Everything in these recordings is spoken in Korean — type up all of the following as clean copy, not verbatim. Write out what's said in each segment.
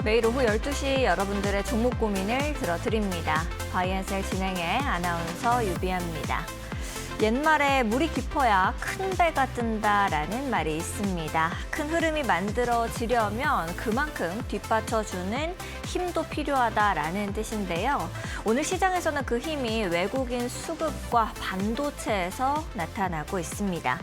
매일 오후 12시 여러분들의 종목 고민을 들어드립니다. 바이앤셀 진행의 아나운서 유비아입니다. 옛말에 물이 깊어야 큰 배가 뜬다라는 말이 있습니다. 큰 흐름이 만들어지려면 그만큼 뒷받쳐주는 힘도 필요하다라는 뜻인데요. 오늘 시장에서는 그 힘이 외국인 수급과 반도체에서 나타나고 있습니다.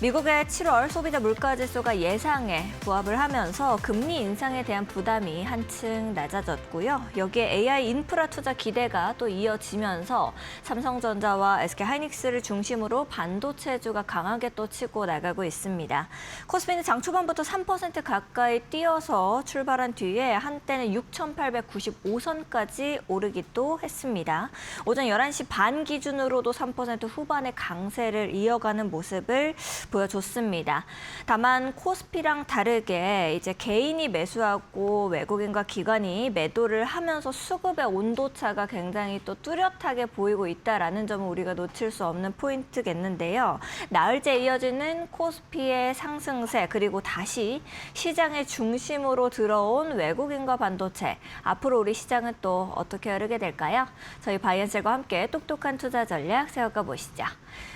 미국의 7월 소비자 물가지수가 예상에 부합을 하면서 금리 인상에 대한 부담이 한층 낮아졌고요. 여기에 AI 인프라 투자 기대가 또 이어지면서 삼성전자와 SK하이닉스를 중심으로 반도체주가 강하게 또 치고 나가고 있습니다. 코스피는 장 초반부터 3% 가까이 뛰어서 출발한 뒤에 한때는 6,895선까지 오르기 또 했습니다. 오전 11시 반 기준으로도 3% 후반의 강세를 이어가는 모습을 보여줬습니다. 다만 코스피랑 다르게 이제 개인이 매수하고 외국인과 기관이 매도를 하면서 수급의 온도차가 굉장히 또 뚜렷하게 보이고 있다라는 점은 우리가 놓칠 수 없는 포인트겠는데요. 나흘째 이어지는 코스피의 상승세 그리고 다시 시장의 중심으로 들어온 외국인과 반도체. 앞으로 우리 시장은 또 어떻게 흐르게 될까요? 저희 바이앤셀과 함께 똑똑한 투자 전략 세워가 보시죠.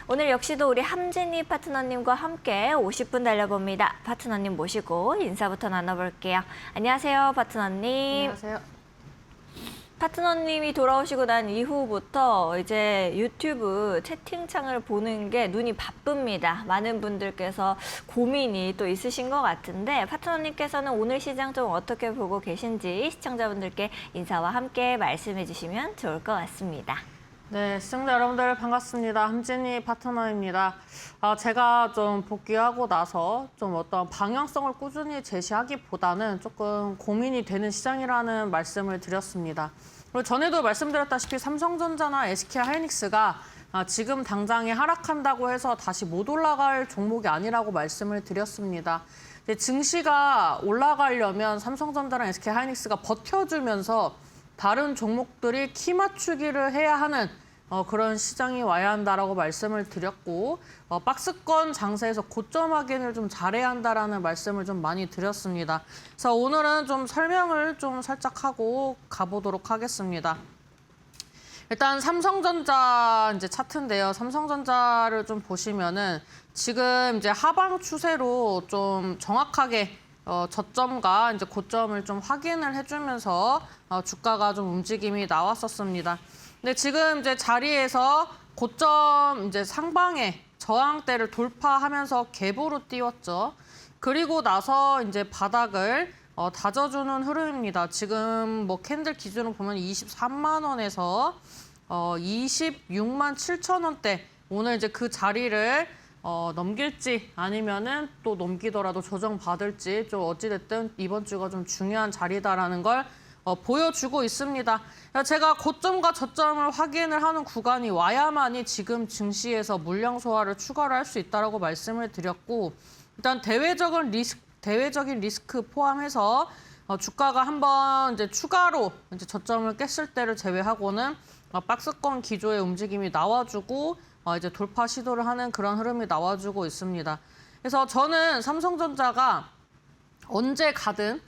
오늘 역시도 우리 함진희 파트너님과 함께 50분 달려봅니다. 파트너님 모시고 인사부터 나눠볼게요. 안녕하세요, 파트너님. 안녕하세요. 파트너님이 돌아오시고 난 이후부터 이제 유튜브 채팅창을 보는 게 눈이 바쁩니다. 많은 분들께서 고민이 또 있으신 것 같은데 파트너님께서는 오늘 시장 좀 어떻게 보고 계신지 시청자분들께 인사와 함께 말씀해 주시면 좋을 것 같습니다. 네, 시청자 여러분들 반갑습니다. 함진희 파트너입니다. 제가 좀 복귀하고 나서 좀 어떤 방향성을 꾸준히 제시하기보다는 조금 고민이 되는 시장이라는 말씀을 드렸습니다. 그리고 전에도 말씀드렸다시피 삼성전자나 SK하이닉스가 지금 당장에 하락한다고 해서 다시 못 올라갈 종목이 아니라고 말씀을 드렸습니다. 증시가 올라가려면 삼성전자랑 SK하이닉스가 버텨주면서 다른 종목들이 키 맞추기를 해야 하는 그런 시장이 와야 한다라고 말씀을 드렸고 박스권 장세에서 고점 확인을 좀 잘해야 한다라는 말씀을 좀 많이 드렸습니다. 그래서 오늘은 좀 설명을 좀 살짝 하고 가보도록 하겠습니다. 일단 삼성전자 이제 차트인데요. 삼성전자를 좀 보시면은 지금 이제 하방 추세로 좀 정확하게 저점과 이제 고점을 좀 확인을 해주면서 주가가 좀 움직임이 나왔었습니다. 근데 지금 이제 자리에서 고점 이제 상방에 저항대를 돌파하면서 갭으로 띄웠죠. 그리고 나서 이제 바닥을 다져주는 흐름입니다. 지금 뭐 캔들 기준으로 보면 23만 원에서 26만 7천 원대 오늘 이제 그 자리를 넘길지 아니면은 또 넘기더라도 조정받을지 좀 어찌됐든 이번 주가 좀 중요한 자리다라는 걸 보여주고 있습니다. 제가 고점과 저점을 확인을 하는 구간이 와야만이 지금 증시에서 물량 소화를 추가를 할 수 있다라고 말씀을 드렸고 일단 대외적인 리스크 포함해서 주가가 한번 이제 추가로 이제 저점을 깼을 때를 제외하고는 박스권 기조의 움직임이 나와주고 이제 돌파 시도를 하는 그런 흐름이 나와주고 있습니다. 그래서 저는 삼성전자가 언제 가든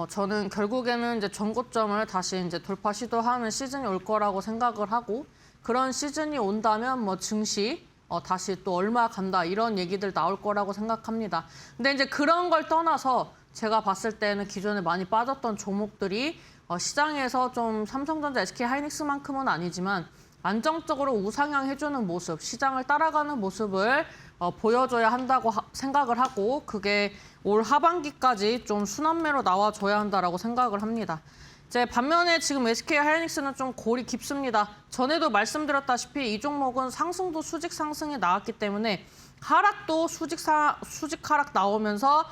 저는 결국에는 이제 전고점을 다시 이제 돌파 시도하는 시즌이 올 거라고 생각을 하고 그런 시즌이 온다면 뭐 증시 다시 또 얼마 간다 이런 얘기들 나올 거라고 생각합니다. 근데 이제 그런 걸 떠나서 제가 봤을 때는 기존에 많이 빠졌던 종목들이 시장에서 좀 삼성전자, SK하이닉스만큼은 아니지만 안정적으로 우상향 해주는 모습, 시장을 따라가는 모습을 보여줘야 한다고 생각을 하고 그게 올 하반기까지 좀 순환매로 나와줘야 한다라고 생각을 합니다. 이제 반면에 지금 SK하이닉스는 좀 골이 깊습니다. 전에도 말씀드렸다시피 이 종목은 상승도 수직 상승이 나왔기 때문에 하락도 수직 하락 나오면서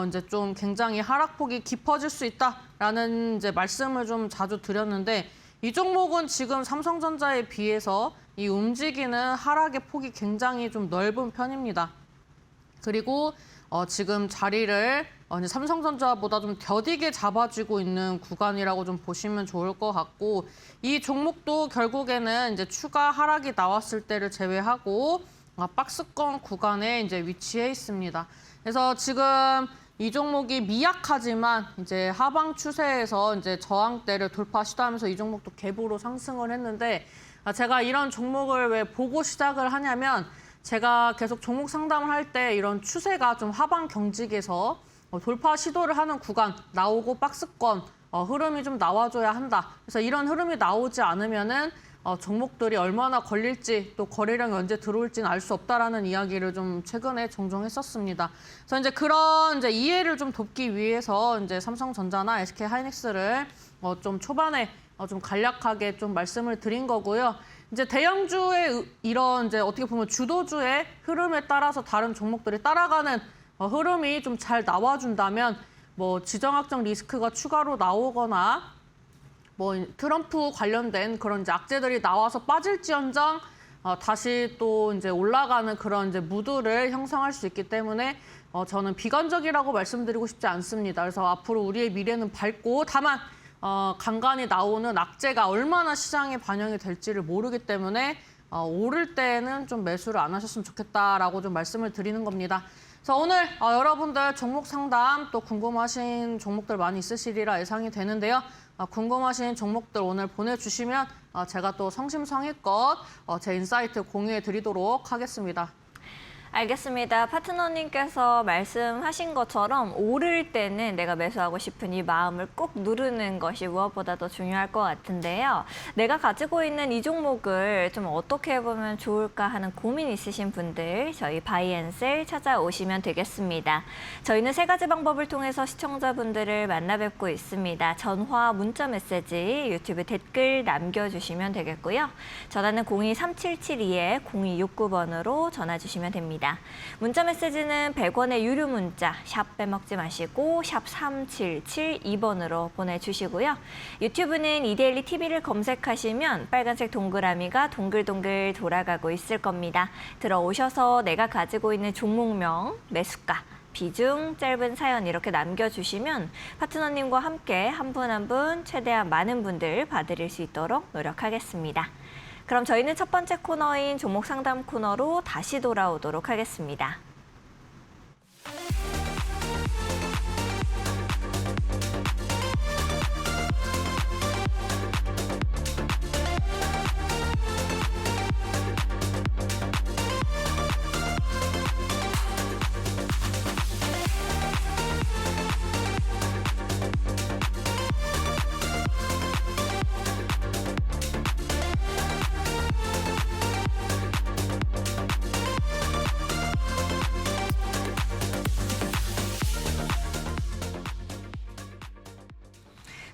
이제 좀 굉장히 하락폭이 깊어질 수 있다라는 이제 말씀을 좀 자주 드렸는데 이 종목은 지금 삼성전자에 비해서 이 움직이는 하락의 폭이 굉장히 좀 넓은 편입니다. 그리고 지금 자리를 삼성전자보다 좀 더디게 잡아주고 있는 구간이라고 좀 보시면 좋을 것 같고 이 종목도 결국에는 이제 추가 하락이 나왔을 때를 제외하고 박스권 구간에 이제 위치해 있습니다. 그래서 지금 이 종목이 미약하지만 이제 하방 추세에서 이제 저항대를 돌파 시도하면서 이 종목도 갭으로 상승을 했는데 제가 이런 종목을 왜 보고 시작을 하냐면 제가 계속 종목 상담을 할 때 이런 추세가 좀 하방 경직에서 돌파 시도를 하는 구간 나오고 박스권 흐름이 좀 나와줘야 한다. 그래서 이런 흐름이 나오지 않으면은 종목들이 얼마나 걸릴지 또 거래량이 언제 들어올지는 알 수 없다라는 이야기를 좀 최근에 종종 했었습니다. 그래서 이제 그런 이제 이해를 좀 돕기 위해서 이제 삼성전자나 SK 하이닉스를 좀 초반에 좀 간략하게 좀 말씀을 드린 거고요. 이제 대형주의 이런 이제 어떻게 보면 주도주의 흐름에 따라서 다른 종목들이 따라가는 흐름이 좀 잘 나와준다면 뭐 지정학적 리스크가 추가로 나오거나 뭐 트럼프 관련된 그런 이제 악재들이 나와서 빠질지언정 다시 또 이제 올라가는 그런 이제 무드를 형성할 수 있기 때문에 저는 비관적이라고 말씀드리고 싶지 않습니다. 그래서 앞으로 우리의 미래는 밝고 다만 간간히 나오는 악재가 얼마나 시장에 반영이 될지를 모르기 때문에 오를 때는 좀 매수를 안 하셨으면 좋겠다라고 좀 말씀을 드리는 겁니다. 그래서 오늘 여러분들 종목 상담 또 궁금하신 종목들 많이 있으시리라 예상이 되는데요. 궁금하신 종목들 오늘 보내주시면 제가 또 성심성의껏 제 인사이트 공유해 드리도록 하겠습니다. 알겠습니다. 파트너님께서 말씀하신 것처럼 오를 때는 내가 매수하고 싶은 이 마음을 꼭 누르는 것이 무엇보다도 중요할 것 같은데요. 내가 가지고 있는 이 종목을 좀 어떻게 해보면 좋을까 하는 고민 있으신 분들 저희 바이앤셀 찾아오시면 되겠습니다. 저희는 세 가지 방법을 통해서 시청자분들을 만나 뵙고 있습니다. 전화, 문자 메시지, 유튜브 댓글 남겨주시면 되겠고요. 전화는 023772-0269번으로 전화 주시면 됩니다. 문자 메시지는 100원의 유료 문자 샵 빼먹지 마시고 샵 3772번으로 보내주시고요. 유튜브는 이데일리 TV를 검색하시면 빨간색 동그라미가 동글동글 돌아가고 있을 겁니다. 들어오셔서 내가 가지고 있는 종목명, 매수가, 비중, 짧은 사연 이렇게 남겨주시면 파트너님과 함께 한 분 한 분 최대한 많은 분들 봐드릴 수 있도록 노력하겠습니다. 그럼 저희는 첫 번째 코너인 종목 상담 코너로 다시 돌아오도록 하겠습니다.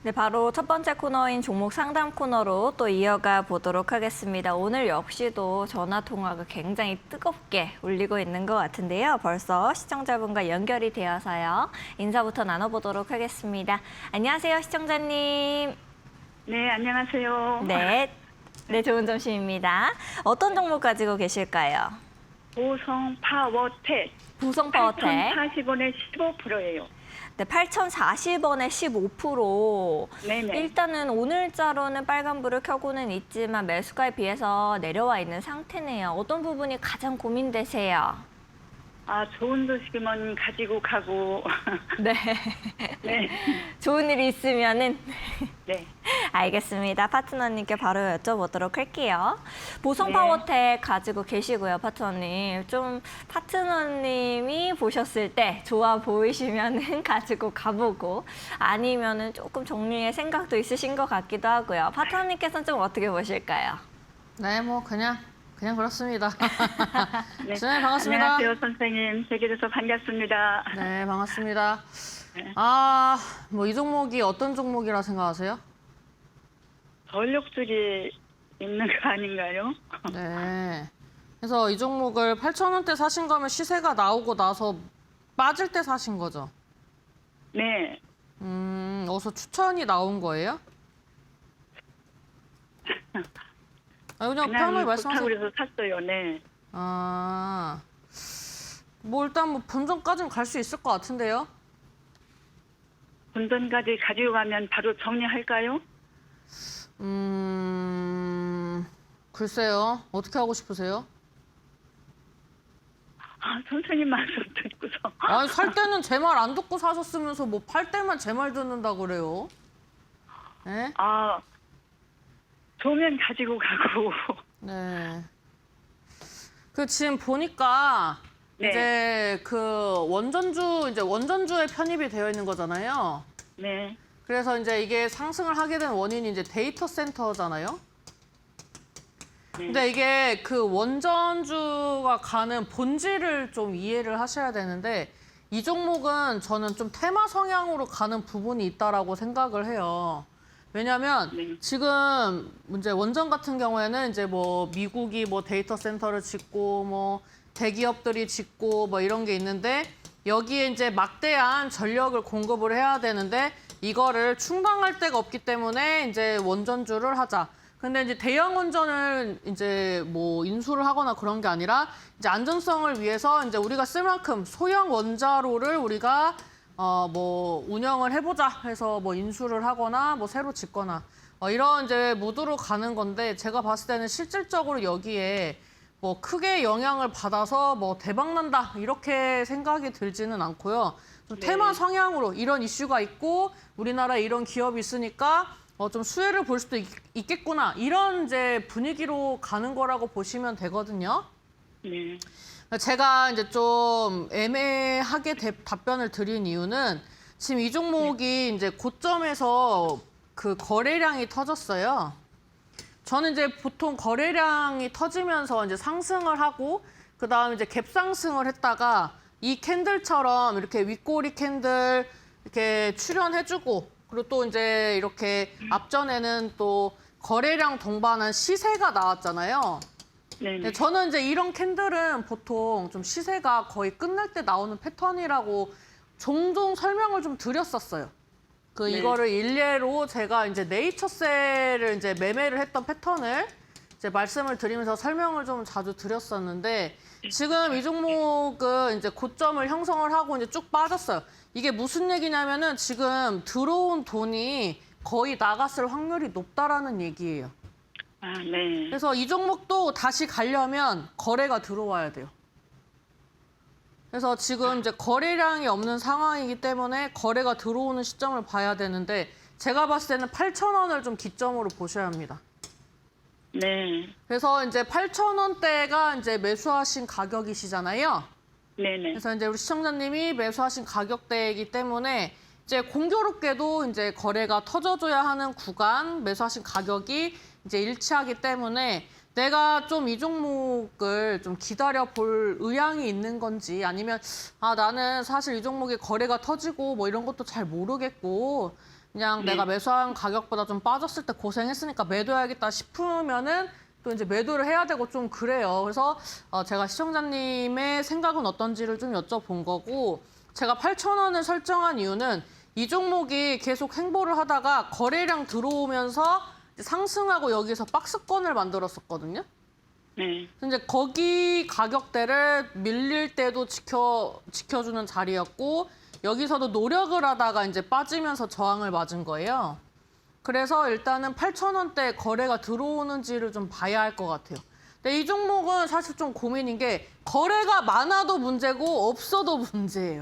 네, 바로 첫 번째 코너인 종목 상담 코너로 또 이어가 보도록 하겠습니다. 오늘 역시도 전화 통화가 굉장히 뜨겁게 울리고 있는 것 같은데요. 벌써 시청자분과 연결이 되어서요. 인사부터 나눠보도록 하겠습니다. 안녕하세요, 시청자님. 네, 안녕하세요. 네, 좋은 점심입니다. 어떤 종목 가지고 계실까요? 보성 파워텍. 보성 파워텍. 8,040원에 15%예요. 네, 8,040원에 15%. 네네. 일단은 오늘자로는 빨간불을 켜고는 있지만 매수가에 비해서 내려와 있는 상태네요. 어떤 부분이 가장 고민되세요? 좋은 소식이면 가지고 가고. 네. 네. 좋은 일이 있으면은. 네. 알겠습니다. 파트너님께 바로 여쭤보도록 할게요. 보성 네. 파워텍 가지고 계시고요, 파트너님. 좀 파트너님이 보셨을 때 좋아 보이시면은 가지고 가보고 아니면은 조금 정리의 생각도 있으신 것 같기도 하고요. 파트너님께서는 좀 어떻게 보실까요? 네, 뭐 그냥 그렇습니다. 네. 선생님 반갑습니다. 안녕하세요, 선생님. 뵙게 돼서 반갑습니다. 네, 반갑습니다. 네. 뭐 이 종목이 어떤 종목이라 생각하세요? 전력 쪽이 있는 거 아닌가요? 네. 그래서 이 종목을 8,000원대 사신 거면 시세가 나오고 나서 빠질 때 사신 거죠? 네. 어디서 추천이 나온 거예요? 그냥 편하게 좋다고 말씀하세요. 그래서 샀어요. 네. 뭐 일단 뭐 본전까지는 갈 수 있을 것 같은데요? 본전까지 가지고 가면 바로 정리할까요? 글쎄요. 어떻게 하고 싶으세요? 선생님 말씀 듣고서 아니, 살 때는 제 말 안 듣고 사셨으면서 뭐 팔 때만 제 말 듣는다 그래요? 네? 아, 좋으면 가지고 가고. 네. 그 지금 보니까 네. 이제 그 원전주에 편입이 되어 있는 거잖아요. 네. 그래서 이제 이게 상승을 하게 된 원인이 이제 데이터 센터잖아요. 근데 이게 그 원전주가 가는 본질을 좀 이해를 하셔야 되는데 이 종목은 저는 좀 테마 성향으로 가는 부분이 있다라고 생각을 해요. 왜냐하면 네. 지금 이제 원전 같은 경우에는 이제 뭐 미국이 뭐 데이터 센터를 짓고 뭐 대기업들이 짓고 뭐 이런 게 있는데 여기에 이제 막대한 전력을 공급을 해야 되는데 이거를 충당할 데가 없기 때문에 이제 원전주를 하자. 근데 이제 대형 원전을 이제 뭐 인수를 하거나 그런 게 아니라 이제 안전성을 위해서 이제 우리가 쓸 만큼 소형 원자로를 우리가 뭐 운영을 해보자 해서 뭐 인수를 하거나 뭐 새로 짓거나 이런 이제 무드로 가는 건데 제가 봤을 때는 실질적으로 여기에 뭐 크게 영향을 받아서 뭐 대박 난다 이렇게 생각이 들지는 않고요. 좀 테마 성향으로 이런 이슈가 있고 우리나라에 이런 기업이 있으니까 좀 수혜를 볼 수도 있겠구나 이런 이제 분위기로 가는 거라고 보시면 되거든요. 네. 제가 이제 좀 애매하게 답변을 드린 이유는 지금 이 종목이 이제 고점에서 그 거래량이 터졌어요. 저는 이제 보통 거래량이 터지면서 이제 상승을 하고 그다음 이제 갭상승을 했다가 이 캔들처럼 이렇게 윗꼬리 캔들 이렇게 출현해주고 그리고 또 이제 이렇게 앞전에는 또 거래량 동반한 시세가 나왔잖아요. 네. 저는 이제 이런 캔들은 보통 좀 시세가 거의 끝날 때 나오는 패턴이라고 종종 설명을 좀 드렸었어요. 네. 이거를 일례로 제가 이제 네이처셀을 이제 매매를 했던 패턴을 이제 말씀을 드리면서 설명을 좀 자주 드렸었는데 지금 이 종목은 이제 고점을 형성을 하고 이제 쭉 빠졌어요. 이게 무슨 얘기냐면은 지금 들어온 돈이 거의 나갔을 확률이 높다라는 얘기예요. 아, 네. 그래서 이 종목도 다시 가려면 거래가 들어와야 돼요. 그래서 지금 이제 거래량이 없는 상황이기 때문에 거래가 들어오는 시점을 봐야 되는데 제가 봤을 때는 8,000원을 좀 기점으로 보셔야 합니다. 네. 그래서 이제 8,000원대가 이제 매수하신 가격이시잖아요. 네네. 그래서 이제 우리 시청자님이 매수하신 가격대이기 때문에 이제 공교롭게도 이제 거래가 터져줘야 하는 구간 매수하신 가격이 이제 일치하기 때문에 내가 좀 이 종목을 좀 기다려 볼 의향이 있는 건지 아니면 나는 사실 이 종목이 거래가 터지고 뭐 이런 것도 잘 모르겠고 그냥 내가 매수한 가격보다 좀 빠졌을 때 고생했으니까 매도해야겠다 싶으면은 또 이제 매도를 해야 되고 좀 그래요. 그래서 제가 시청자님의 생각은 어떤지를 좀 여쭤본 거고 제가 8,000원을 설정한 이유는 이 종목이 계속 행보를 하다가 거래량 들어오면서 상승하고 여기서 박스권을 만들었었거든요. 네. 이제 거기 가격대를 밀릴 때도 지켜주는 자리였고 여기서도 노력을 하다가 이제 빠지면서 저항을 맞은 거예요. 그래서 일단은 8,000원대 거래가 들어오는지를 좀 봐야 할 것 같아요. 근데 이 종목은 사실 좀 고민인 게 거래가 많아도 문제고 없어도 문제예요.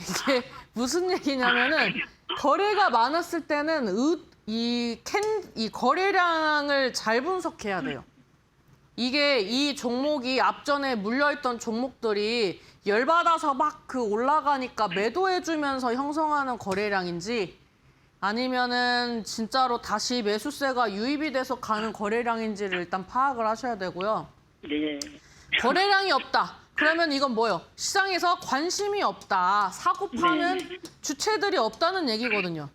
이게 무슨 얘기냐면은 거래가 많았을 때는 이 거래량을 잘 분석해야 돼요. 이게 이 종목이 앞전에 물려있던 종목들이 열받아서 막 올라가니까 매도해주면서 형성하는 거래량인지 아니면은 진짜로 다시 매수세가 유입이 돼서 가는 거래량인지를 일단 파악을 하셔야 되고요. 네. 거래량이 없다. 그러면 이건 뭐예요? 시장에서 관심이 없다. 사고 파는 주체들이 없다는 얘기거든요.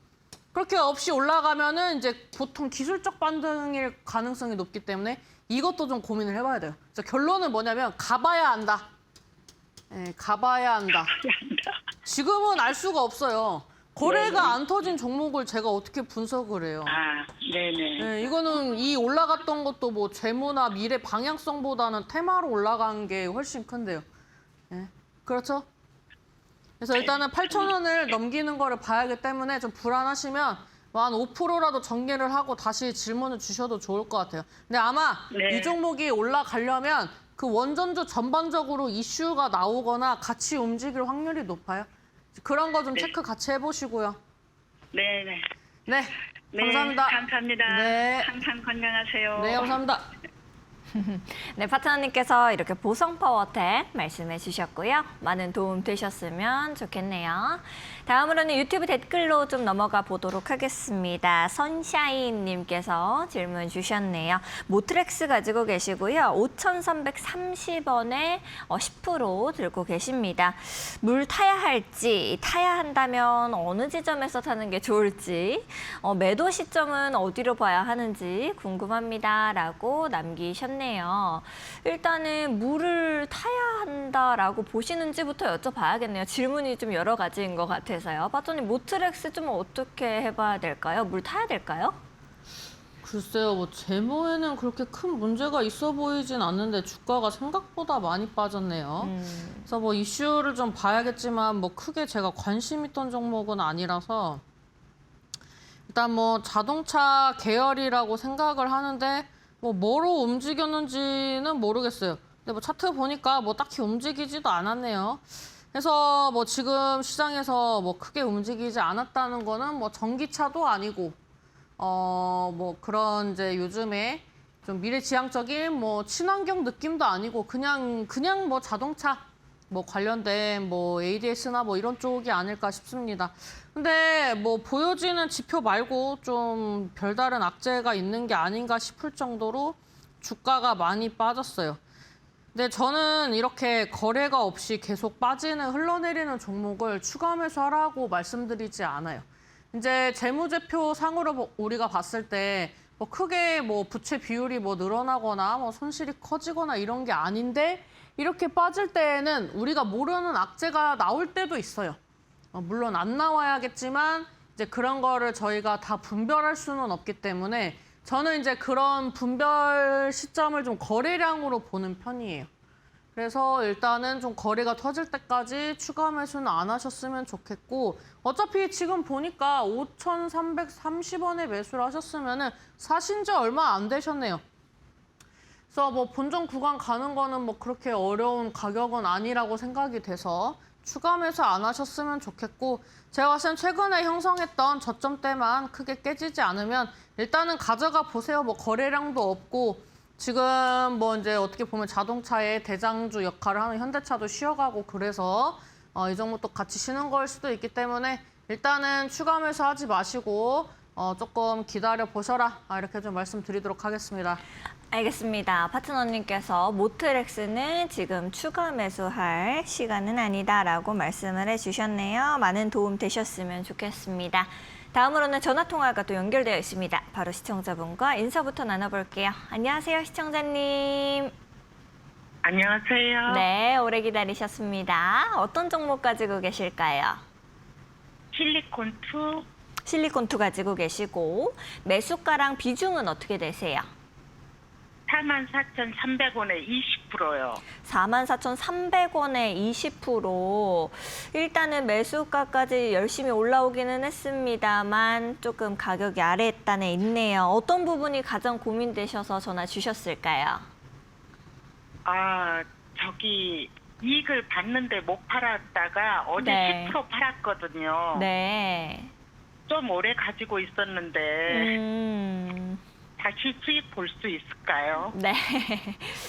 그렇게 없이 올라가면은 이제 보통 기술적 반등일 가능성이 높기 때문에 이것도 좀 고민을 해봐야 돼요. 그래서 결론은 뭐냐면 가봐야 안다. 네, 가봐야 한다. 지금은 알 수가 없어요. 거래가 안 터진 종목을 제가 어떻게 분석을 해요? 아, 네네. 네, 이거는 이 올라갔던 것도 뭐 재무나 미래 방향성보다는 테마로 올라간 게 훨씬 큰데요. 네, 그렇죠? 그래서 일단은 8,000원을 넘기는 거를 봐야하기 때문에 좀 불안하시면 한 5%라도 전개를 하고 다시 질문을 주셔도 좋을 것 같아요. 근데 아마 네. 이 종목이 올라가려면 그 원전주 전반적으로 이슈가 나오거나 같이 움직일 확률이 높아요. 그런 거 좀 체크 같이 해보시고요. 네네. 네, 네, 감사합니다. 감사합니다. 네. 항상 건강하세요. 네, 감사합니다. 네, 파트너님께서 이렇게 보성 파워텍 말씀해 주셨고요. 많은 도움 되셨으면 좋겠네요. 다음으로는 유튜브 댓글로 좀 넘어가 보도록 하겠습니다. 선샤인님께서 질문 주셨네요. 모트렉스 가지고 계시고요. 5,330원에 10% 들고 계십니다. 물 타야 할지, 타야 한다면 어느 지점에서 타는 게 좋을지, 매도 시점은 어디로 봐야 하는지 궁금합니다. 라고 남기셨네요. 일단은 물을 타야 한다라고 보시는지부터 여쭤봐야겠네요. 질문이 좀 여러 가지인 것 같아서요. 파트너님, 모트렉스 좀 어떻게 해봐야 될까요? 물 타야 될까요? 글쎄요, 뭐 재무에는 그렇게 큰 문제가 있어 보이진 않는데 주가가 생각보다 많이 빠졌네요. 그래서 뭐 이슈를 좀 봐야겠지만 뭐 크게 제가 관심 있던 종목은 아니라서 일단 뭐 자동차 계열이라고 생각을 하는데 뭐 뭐로 움직였는지는 모르겠어요. 근데 뭐 차트 보니까 뭐 딱히 움직이지도 않았네요. 그래서 뭐 지금 시장에서 뭐 크게 움직이지 않았다는 거는 뭐 전기차도 아니고 뭐 그런 이제 요즘에 좀 미래지향적인 뭐 친환경 느낌도 아니고 그냥 뭐 자동차 뭐 관련된 뭐 ADS나 뭐 이런 쪽이 아닐까 싶습니다. 근데 뭐 보여지는 지표 말고 좀 별다른 악재가 있는 게 아닌가 싶을 정도로 주가가 많이 빠졌어요. 근데 저는 이렇게 거래가 없이 계속 빠지는 흘러내리는 종목을 추가 매수하라고 말씀드리지 않아요. 이제 재무제표 상으로 우리가 봤을 때 뭐 크게 뭐 부채 비율이 뭐 늘어나거나 뭐 손실이 커지거나 이런 게 아닌데 이렇게 빠질 때에는 우리가 모르는 악재가 나올 때도 있어요. 물론 안 나와야겠지만 이제 그런 거를 저희가 다 분별할 수는 없기 때문에 저는 이제 그런 분별 시점을 좀 거래량으로 보는 편이에요. 그래서 일단은 좀 거래가 터질 때까지 추가 매수는 안 하셨으면 좋겠고 어차피 지금 보니까 5,330원에 매수를 하셨으면은 사신 지 얼마 안 되셨네요. 그래서 뭐 본전 구간 가는 거는 뭐 그렇게 어려운 가격은 아니라고 생각이 돼서 추가 매수 안 하셨으면 좋겠고 제가 봤을 땐 최근에 형성했던 저점대만 크게 깨지지 않으면 일단은 가져가 보세요. 뭐 거래량도 없고 지금 뭐 이제 어떻게 보면 자동차의 대장주 역할을 하는 현대차도 쉬어가고 그래서 이 종목도 같이 쉬는 걸 수도 있기 때문에 일단은 추가 매수 하지 마시고 조금 기다려 보셔라 이렇게 좀 말씀드리도록 하겠습니다. 알겠습니다. 파트너님께서 모트렉스는 지금 추가 매수할 시간은 아니다라고 말씀을 해주셨네요. 많은 도움 되셨으면 좋겠습니다. 다음으로는 전화통화가 또 연결되어 있습니다. 바로 시청자분과 인사부터 나눠볼게요. 안녕하세요, 시청자님. 안녕하세요. 네, 오래 기다리셨습니다. 어떤 종목 가지고 계실까요? 실리콘2 실리콘2 가지고 계시고 매수가랑 비중은 어떻게 되세요? 44,300원에 20%요. 44,300원에 20%. 일단은 매수가까지 열심히 올라오기는 했습니다만 조금 가격이 아래단에 있네요. 어떤 부분이 가장 고민되셔서 전화 주셨을까요? 저기 이익을 봤는데 못 팔았다가 어제 네. 10% 팔았거든요. 네. 좀 오래 가지고 있었는데 다시 수익 볼 수 있을까요? 네,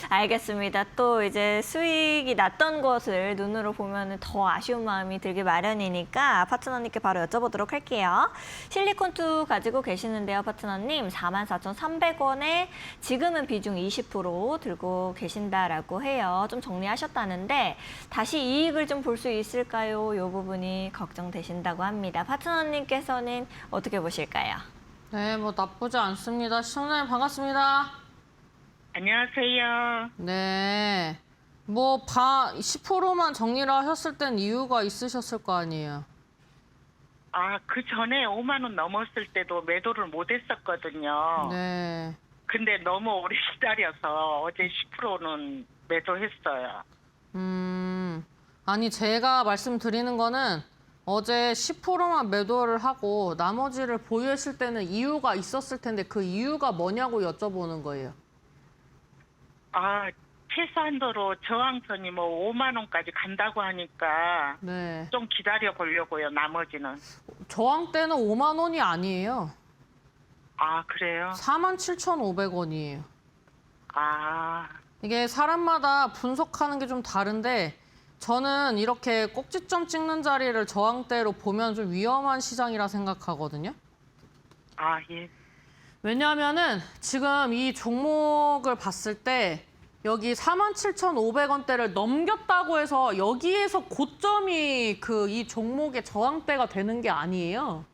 알겠습니다. 또 이제 수익이 났던 것을 눈으로 보면 더 아쉬운 마음이 들기 마련이니까 파트너님께 바로 여쭤보도록 할게요. 실리콘2 가지고 계시는데요, 파트너님. 44,300원에 지금은 비중 20% 들고 계신다라고 해요. 좀 정리하셨다는데 다시 이익을 좀 볼 수 있을까요? 이 부분이 걱정되신다고 합니다. 파트너님께서는 어떻게 보실까요? 네, 뭐 나쁘지 않습니다. 시청자님 반갑습니다. 안녕하세요. 네, 뭐 10%만 정리를 하셨을 땐 이유가 있으셨을 거 아니에요. 그 전에 5만 원 넘었을 때도 매도를 못 했었거든요. 네. 근데 너무 오래 기다려서 어제 10%는 매도했어요. 아니 제가 말씀드리는 거는 어제 10%만 매도를 하고 나머지를 보유했을 때는 이유가 있었을 텐데 그 이유가 뭐냐고 여쭤보는 거예요. 최소한도로 저항선이 뭐 5만 원까지 간다고 하니까 네. 좀 기다려 보려고요. 나머지는. 저항대는 5만 원이 아니에요. 아, 그래요? 47,500원이에요. 아, 이게 사람마다 분석하는 게 좀 다른데 저는 이렇게 꼭지점 찍는 자리를 저항대로 보면 좀 위험한 시장이라 생각하거든요. 아, 예. 왜냐하면은 지금 이 종목을 봤을 때 여기 47,500원대를 넘겼다고 해서 여기에서 고점이 이 종목의 저항대가 되는 게 아니에요.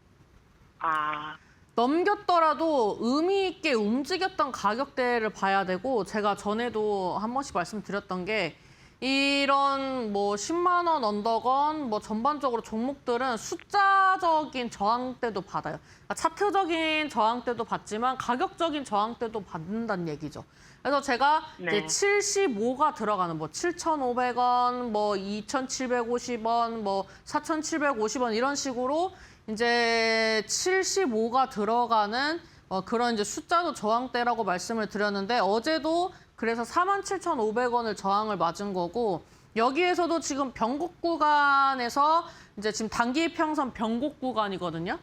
아, 넘겼더라도 의미 있게 움직였던 가격대를 봐야 되고 제가 전에도 한 번씩 말씀드렸던 게 이런 뭐 10만 원 언더건 뭐 전반적으로 종목들은 숫자적인 저항대도 받아요. 그러니까 차트적인 저항대도 받지만 가격적인 저항대도 받는다는 얘기죠. 그래서 제가 네. 이제 75가 들어가는 뭐 7,500원, 뭐 2,750원, 뭐 4,750원 이런 식으로 이제 75가 들어가는 그런 이제 숫자도 저항대라고 말씀을 드렸는데 어제도 그래서 47,500원을 저항을 맞은 거고 여기에서도 지금 변곡 구간에서 이제 지금 단기 평선 변곡 구간이거든요.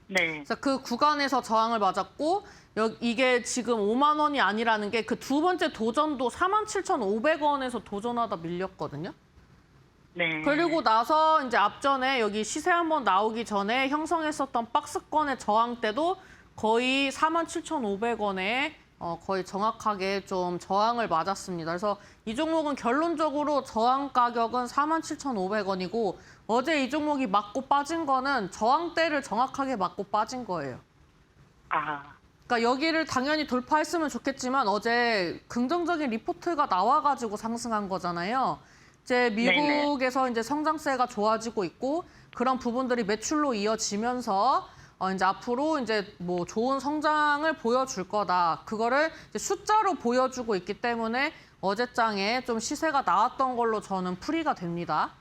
네. 그래서 그 구간에서 저항을 맞았고 이게 지금 5만 원이 아니라는 게 그 두 번째 도전도 47,500원에서 도전하다 밀렸거든요. 네. 그리고 나서 이제 앞전에 여기 시세 한번 나오기 전에 형성했었던 박스권의 저항대도 거의 47,500원에 거의 정확하게 좀 저항을 맞았습니다. 그래서 이 종목은 결론적으로 저항 가격은 47,500원이고 어제 이 종목이 맞고 빠진 거는 저항대를 정확하게 맞고 빠진 거예요. 아, 그러니까 여기를 당연히 돌파했으면 좋겠지만 어제 긍정적인 리포트가 나와가지고 상승한 거잖아요. 이제 미국에서 이제 성장세가 좋아지고 있고 그런 부분들이 매출로 이어지면서 이제 앞으로 이제 뭐 좋은 성장을 보여줄 거다. 그거를 이제 숫자로 보여주고 있기 때문에 어제장에 좀 시세가 나왔던 걸로 저는 풀이가 됩니다.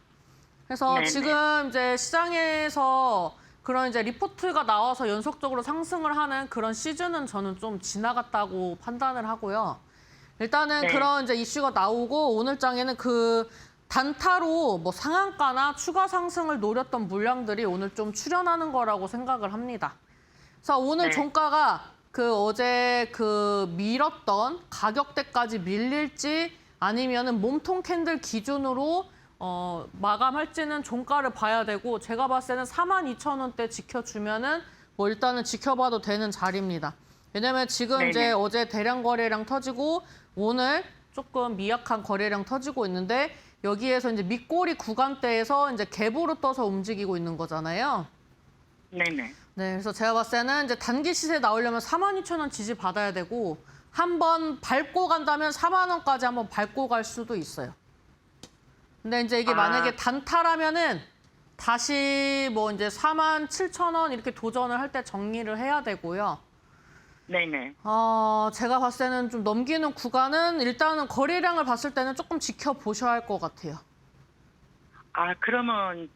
그래서 네네. 지금 이제 시장에서 그런 이제 리포트가 나와서 연속적으로 상승을 하는 그런 시즌은 저는 좀 지나갔다고 판단을 하고요. 일단은 네. 그런 이제 이슈가 나오고 오늘장에는 단타로 뭐 상한가나 추가 상승을 노렸던 물량들이 오늘 좀 출현하는 거라고 생각을 합니다. 그래서 오늘 네. 종가가 어제 밀었던 가격대까지 밀릴지 아니면은 몸통 캔들 기준으로 마감할지는 종가를 봐야 되고 제가 봤을 때는 42,000원대 지켜주면은 뭐 일단은 지켜봐도 되는 자리입니다. 왜냐면 지금 네네. 이제 어제 대량 거래량 터지고 오늘 조금 미약한 거래량 터지고 있는데 여기에서 이제 밑꼬리 구간대에서 이제 갭으로 떠서 움직이고 있는 거잖아요. 네네. 네, 그래서 제가 봤을 때는 이제 단기 시세 나오려면 42,000원 지지 받아야 되고 한번 밟고 간다면 4만 원까지 한번 밟고 갈 수도 있어요. 근데 이제 이게 만약에 단타라면은 다시 뭐 이제 47,000원 이렇게 도전을 할 때 정리를 해야 되고요. 네네. 제가 봤을 때는 좀 넘기는 구간은 일단은 거래량을 봤을 때는 조금 지켜보셔야 할 것 같아요. 아, 그러면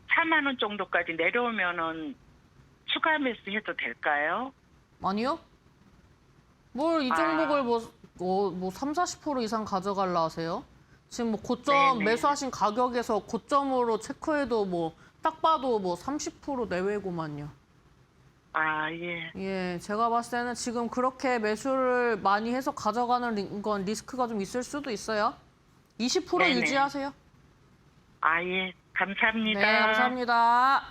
4만 원 정도까지 내려오면은 추가 매수해도 될까요? 아니요? 뭘 이 종목을 뭐 3, 40% 이상 가져갈라 하세요? 지금 뭐 고점 네네. 매수하신 가격에서 고점으로 체크해도 뭐 딱 봐도 뭐 30% 내외고만요. 아, 예. 예, 제가 봤을 때는 지금 그렇게 매수를 많이 해서 가져가는 건 리스크가 좀 있을 수도 있어요. 20% 네네. 유지하세요. 아, 예. 감사합니다. 네, 감사합니다.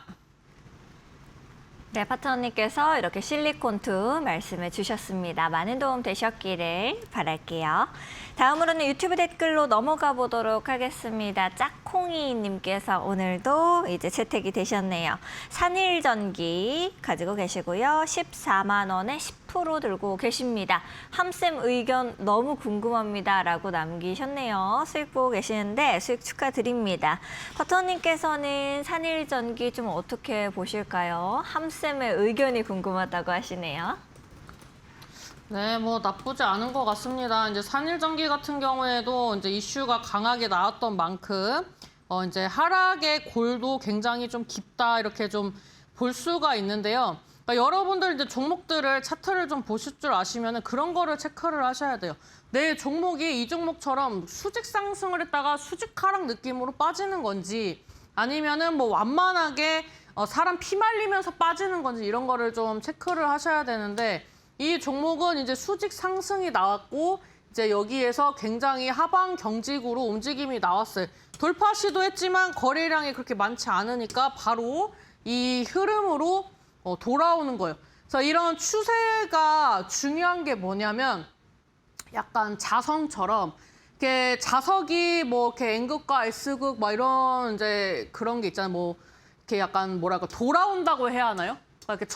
네, 파트너님께서 이렇게 실리콘2 말씀해 주셨습니다. 많은 도움 되셨기를 바랄게요. 다음으로는 유튜브 댓글로 넘어가 보도록 하겠습니다. 짝콩이님께서 오늘도 이제 채택이 되셨네요. 산일전기 가지고 계시고요. 14만 원에 10% 들고 계십니다. 함쌤 의견 너무 궁금합니다. 라고 남기셨네요. 수익 보고 계시는데 수익 축하드립니다. 파트너님께서는 산일전기 좀 어떻게 보실까요? 함쌤의 의견이 궁금하다고 하시네요. 네, 뭐 나쁘지 않은 것 같습니다. 이제 산일전기 같은 경우에도 이제 이슈가 강하게 나왔던 만큼 이제 하락의 골도 굉장히 좀 깊다 이렇게 좀 볼 수가 있는데요. 그러니까 여러분들 이제 종목들을 차트를 좀 보실 줄 아시면은 그런 거를 체크를 하셔야 돼요. 내 종목이 이 종목처럼 수직 상승을 했다가 수직 하락 느낌으로 빠지는 건지 아니면은 뭐 완만하게 사람 피 말리면서 빠지는 건지 이런 거를 좀 체크를 하셔야 되는데 이 종목은 이제 수직 상승이 나왔고 이제 여기에서 굉장히 하방 경직으로 움직임이 나왔어요. 돌파 시도했지만 거래량이 그렇게 많지 않으니까 바로 이 흐름으로 돌아오는 거예요. 그래서 이런 추세가 중요한 게 뭐냐면 약간 자성처럼 이렇게 자석이 뭐 이렇게 N극과 S극 막 이런 이제 그런 게 있잖아요. 뭐 이렇게 약간 뭐랄까 돌아온다고 해야 하나요? 그러니까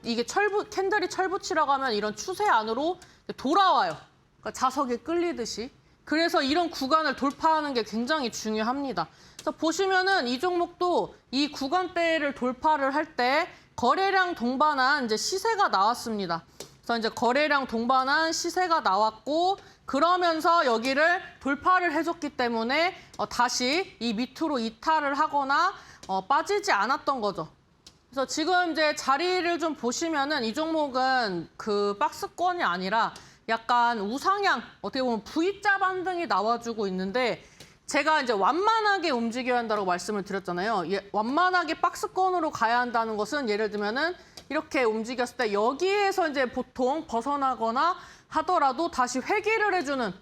이게 캔들이 철붙이라고 하면 이런 추세 안으로 돌아와요. 그러니까 자석에 끌리듯이. 그래서 이런 구간을 돌파하는 게 굉장히 중요합니다. 그래서 보시면은 이 종목도 이 구간대를 돌파를 할 때 거래량 동반한 이제 시세가 나왔습니다. 그래서 이제 거래량 동반한 시세가 나왔고 그러면서 여기를 돌파를 해줬기 때문에 다시 이 밑으로 이탈을 하거나 빠지지 않았던 거죠. 그래서 지금 이제 자리를 좀 보시면은 이 종목은 그 박스권이 아니라 약간 우상향, 어떻게 보면 V자 반등이 나와주고 있는데 제가 이제 완만하게 움직여야 한다고 말씀을 드렸잖아요. 완만하게 박스권으로 가야 한다는 것은 예를 들면은 이렇게 움직였을 때 여기에서 이제 보통 벗어나거나 하더라도 다시 회귀를 해주는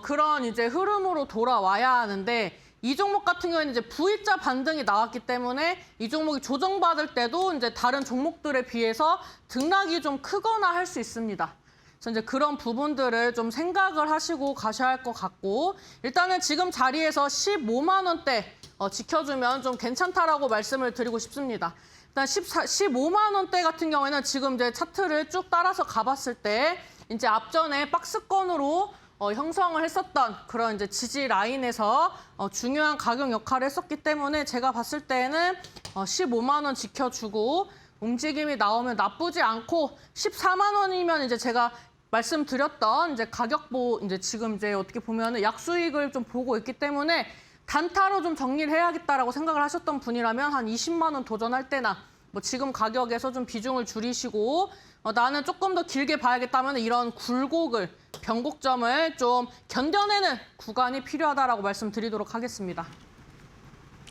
그런 이제 흐름으로 돌아와야 하는데 이 종목 같은 경우에는 이제 V자 반등이 나왔기 때문에 이 종목이 조정받을 때도 이제 다른 종목들에 비해서 등락이 좀 크거나 할 수 있습니다. 그래서 이제 그런 부분들을 좀 생각을 하시고 가셔야 할 것 같고 일단은 지금 자리에서 15만 원대 지켜주면 좀 괜찮다라고 말씀을 드리고 싶습니다. 일단 15만 원대 같은 경우에는 지금 이제 차트를 쭉 따라서 가봤을 때 이제 앞전에 박스권으로 형성을 했었던 그런 이제 지지 라인에서 중요한 가격 역할을 했었기 때문에 제가 봤을 때는 15만 원 지켜주고 움직임이 나오면 나쁘지 않고 14만 원이면 이제 제가 말씀드렸던 이제 가격보 이제 지금 이제 어떻게 보면은 약수익을 좀 보고 있기 때문에 단타로 좀 정리를 해야겠다라고 생각을 하셨던 분이라면 한 20만 원 도전할 때나 뭐 지금 가격에서 좀 비중을 줄이시고 나는 조금 더 길게 봐야겠다면 이런 굴곡을 변곡점을 좀 견뎌내는 구간이 필요하다라고 말씀드리도록 하겠습니다.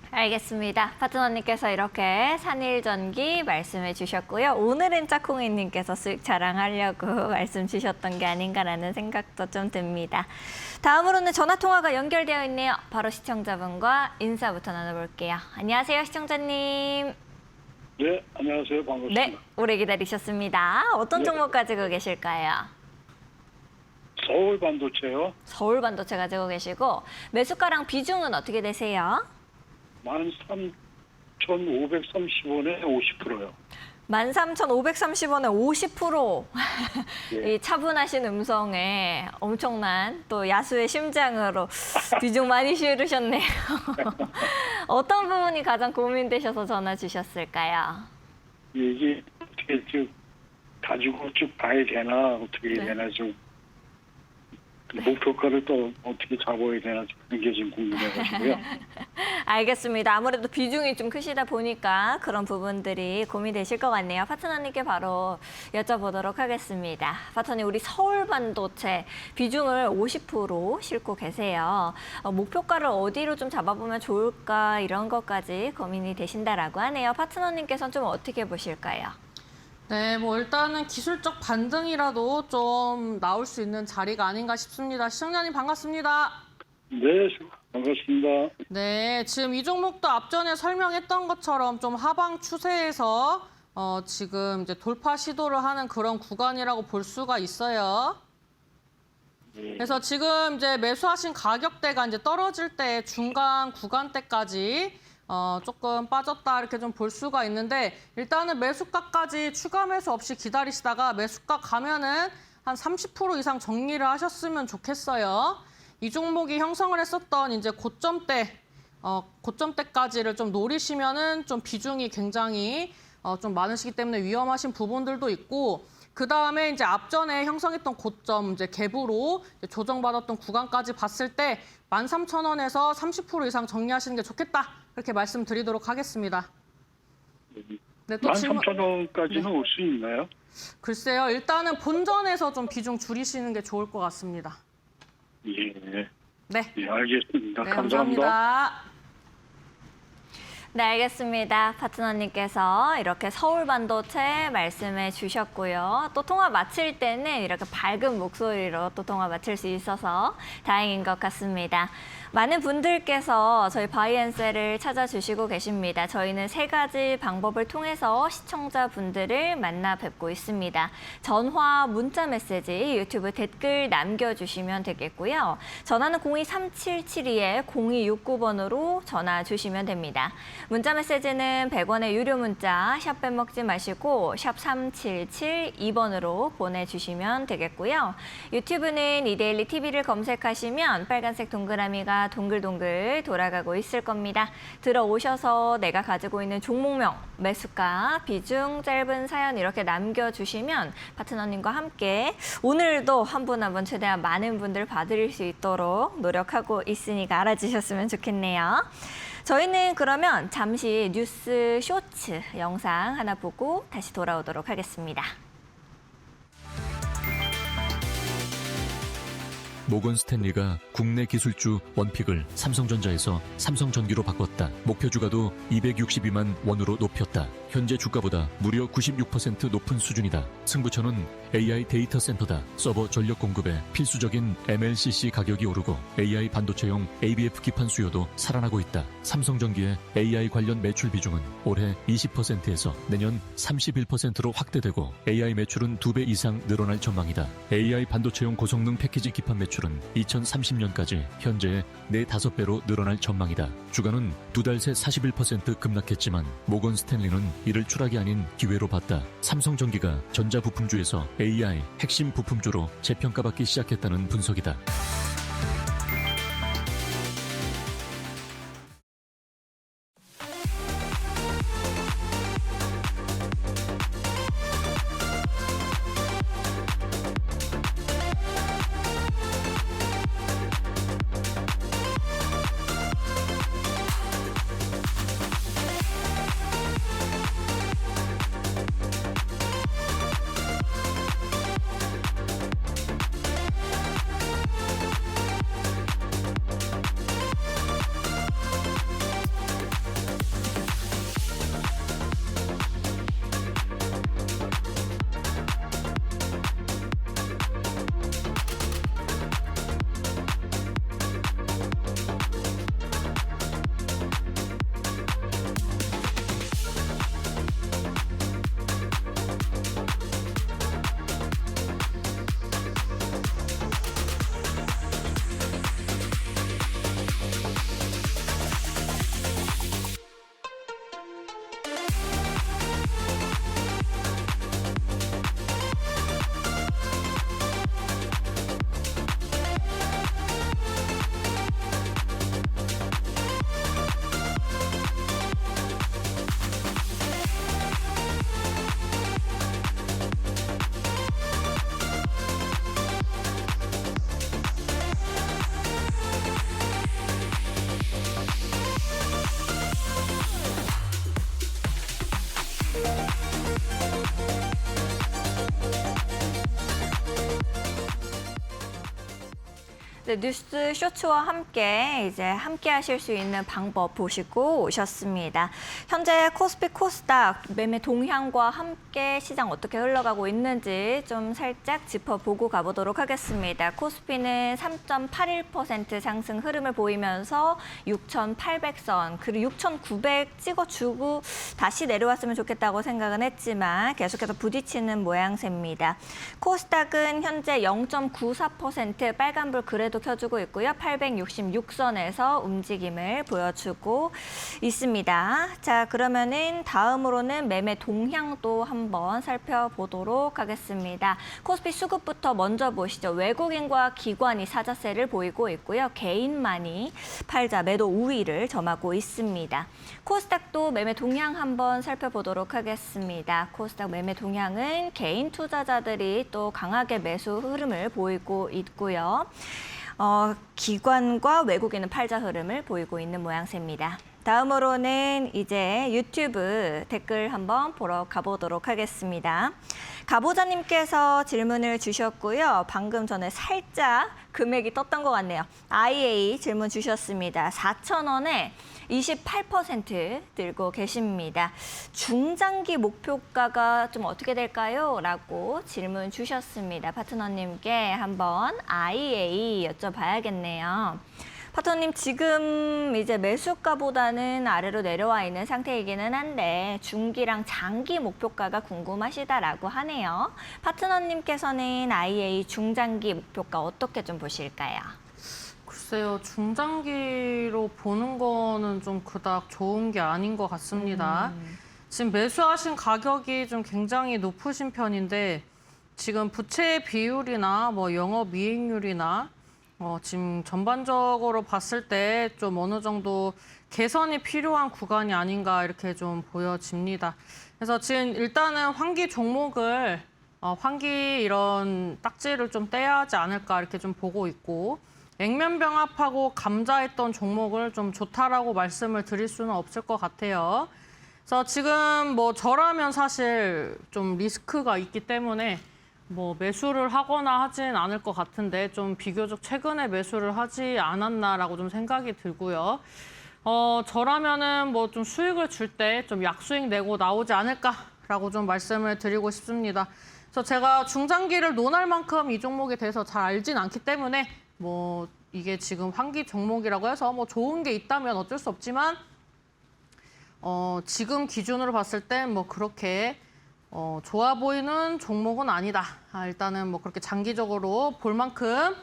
알겠습니다. 파트너님께서 이렇게 산일전기 말씀해 주셨고요. 오늘은 짝꿍이님께서 수익 자랑하려고 말씀 주셨던 게 아닌가라는 생각도 좀 듭니다. 다음으로는 전화통화가 연결되어 있네요. 바로 시청자분과 인사부터 나눠볼게요. 안녕하세요, 시청자님. 네, 안녕하세요. 반갑습니다. 네, 오래 기다리셨습니다. 어떤 종목 가지고 계실까요? 서울 반도체요. 서울 반도체 가지고 계시고 매수가랑 비중은 어떻게 되세요? 13,530원에 50%요. 13,530원에 50%. 예. 이 차분하신 음성에 엄청난 또 야수의 심장으로 비중 많이 실으셨네요. 어떤 부분이 가장 고민되셔서 전화 주셨을까요? 이게 어떻게 쭉 가지고 쭉 봐야 되나 어떻게 해야 네. 되나 좀 목표가를 또 어떻게 잡아야 되나 그런 게 지금 궁금해가지고요. 알겠습니다. 아무래도 비중이 좀 크시다 보니까 그런 부분들이 고민되실 것 같네요. 파트너님께 바로 여쭤보도록 하겠습니다. 파트너님, 우리 서울 반도체 비중을 50% 싣고 계세요. 목표가를 어디로 좀 잡아보면 좋을까 이런 것까지 고민이 되신다라고 하네요. 파트너님께서는 좀 어떻게 보실까요? 네, 뭐 일단은 기술적 반등이라도 좀 나올 수 있는 자리가 아닌가 싶습니다. 시청자님 반갑습니다. 네, 반갑습니다. 네, 지금 이 종목도 앞전에 설명했던 것처럼 좀 하방 추세에서 지금 이제 돌파 시도를 하는 그런 구간이라고 볼 수가 있어요. 그래서 지금 이제 매수하신 가격대가 이제 떨어질 때 중간 구간대까지 조금 빠졌다 이렇게 좀 볼 수가 있는데 일단은 매수가까지 추가 매수 없이 기다리시다가 매수가 가면은 한 30% 이상 정리를 하셨으면 좋겠어요. 이 종목이 형성을 했었던 이제 고점대까지를 좀 노리시면은 좀 비중이 굉장히 좀 많으시기 때문에 위험하신 부분들도 있고 그 다음에 이제 앞전에 형성했던 고점 이제 갭으로 이제 조정받았던 구간까지 봤을 때 13,000원에서 30% 이상 정리하시는 게 좋겠다. 그렇게 말씀드리도록 하겠습니다. 네, 또 질문. 13,000원까지는 네. 올 수 있나요? 글쎄요. 일단은 본전에서 좀 비중 줄이시는 게 좋을 것 같습니다. 예, 네. 예, 알겠습니다. 네, 감사합니다. 감사합니다. 네, 알겠습니다. 파트너님께서 이렇게 서울 반도체 말씀해 주셨고요. 또 통화 마칠 때는 이렇게 밝은 목소리로 또 통화 마칠 수 있어서 다행인 것 같습니다. 많은 분들께서 저희 바이앤셀을 찾아주시고 계십니다. 저희는 3가지 방법을 통해서 시청자분들을 만나 뵙고 있습니다. 전화, 문자 메시지, 유튜브 댓글 남겨주시면 되겠고요. 전화는 023772-0269번으로 전화 주시면 됩니다. 문자 메시지는 100원의 유료 문자, 샵 빼먹지 마시고 샵 3772번으로 보내주시면 되겠고요. 유튜브는 이데일리 TV를 검색하시면 빨간색 동그라미가 동글동글 돌아가고 있을 겁니다. 들어오셔서 내가 가지고 있는 종목명, 매수가, 비중, 짧은 사연 이렇게 남겨주시면 파트너님과 함께 오늘도 한 분 한 분 최대한 많은 분들 봐드릴 수 있도록 노력하고 있으니까 알아주셨으면 좋겠네요. 저희는 그러면 잠시 뉴스 쇼츠 영상 하나 보고 다시 돌아오도록 하겠습니다. 모건 스탠리가 국내 기술주 원픽을 삼성전자에서 삼성전기로 바꿨다. 목표 주가도 262만 원으로 높였다. 현재 주가보다 무려 96% 높은 수준이다. 승부처는 AI 데이터 센터다. 서버 전력 공급에 필수적인 MLCC 가격이 오르고 AI 반도체용 ABF 기판 수요도 살아나고 있다. 삼성전기의 AI 관련 매출 비중은 올해 20%에서 내년 31%로 확대되고 AI 매출은 2배 이상 늘어날 전망이다. AI 반도체용 고성능 패키지 기판 매출은 2030년까지 현재의 4-5배로 늘어날 전망이다. 주가는 2달 새 41% 급락했지만 모건 스탠리는 이를 추락이 아닌 기회로 봤다. 삼성전기가 전자부품주에서 AI 핵심 부품주로 재평가받기 시작했다는 분석이다. 네, 뉴스 쇼츠와 함께 함께 하실 수 있는 방법 보시고 오셨습니다. 현재 코스피 코스닥 매매 동향과 함께 시장 어떻게 흘러가고 있는지 좀 살짝 짚어보고 가보도록 하겠습니다. 코스피는 3.81% 상승 흐름을 보이면서 6,800선 그리고 6,900 찍어주고 다시 내려왔으면 좋겠다고 생각은 했지만 계속해서 부딪히는 모양새입니다. 코스닥은 현재 0.94% 빨간불 그래도 켜주고 있고요. 866선에서 움직임을 보여주고 있습니다. 자, 그러면은 다음으로는 매매 동향도 한번 살펴보도록 하겠습니다. 코스피 수급부터 먼저 보시죠. 외국인과 기관이 사자세를 보이고 있고요. 개인만이 팔자 매도 우위를 점하고 있습니다. 코스닥도 매매 동향 한번 살펴보도록 하겠습니다. 코스닥 매매 동향은 개인 투자자들이 또 강하게 매수 흐름을 보이고 있고요. 기관과 외국인은 팔자 흐름을 보이고 있는 모양새입니다. 다음으로는 이제 유튜브 댓글 한번 보러 가보도록 하겠습니다. 가보자님께서 질문을 주셨고요. 방금 전에 살짝 금액이 떴던 것 같네요. IA 질문 주셨습니다. 4,000원에 28% 들고 계십니다. 중장기 목표가가 좀 어떻게 될까요? 라고 질문 주셨습니다. 파트너님께 한번 IA 여쭤봐야겠네요. 파트너님, 지금 이제 매수가보다는 아래로 내려와 있는 상태이기는 한데 중기랑 장기 목표가가 궁금하시다라고 하네요. 파트너님께서는 IA 중장기 목표가 어떻게 좀 보실까요? 글쎄요, 중장기로 보는 거는 좀 그닥 좋은 게 아닌 것 같습니다. 지금 매수하신 가격이 좀 굉장히 높으신 편인데 지금 부채 비율이나 뭐 영업이익률이나 지금 전반적으로 봤을 때 좀 어느 정도 개선이 필요한 구간이 아닌가 이렇게 좀 보여집니다. 그래서 지금 일단은 환기 종목을 환기 이런 딱지를 좀 떼야 하지 않을까 이렇게 좀 보고 있고 액면병합하고 감자했던 종목을 좀 좋다라고 말씀을 드릴 수는 없을 것 같아요. 그래서 지금 뭐 저라면 사실 좀 리스크가 있기 때문에 뭐 매수를 하거나 하진 않을 것 같은데 좀 비교적 최근에 매수를 하지 않았나라고 좀 생각이 들고요. 저라면은 뭐 좀 수익을 줄 때 좀 약수익 내고 나오지 않을까라고 좀 말씀을 드리고 싶습니다. 그래서 제가 중장기를 논할 만큼 이 종목에 대해서 잘 알진 않기 때문에 뭐 이게 지금 환기 종목이라고 해서 뭐 좋은 게 있다면 어쩔 수 없지만 지금 기준으로 봤을 때 뭐 그렇게 좋아 보이는 종목은 아니다. 일단은 뭐 그렇게 장기적으로 볼 만큼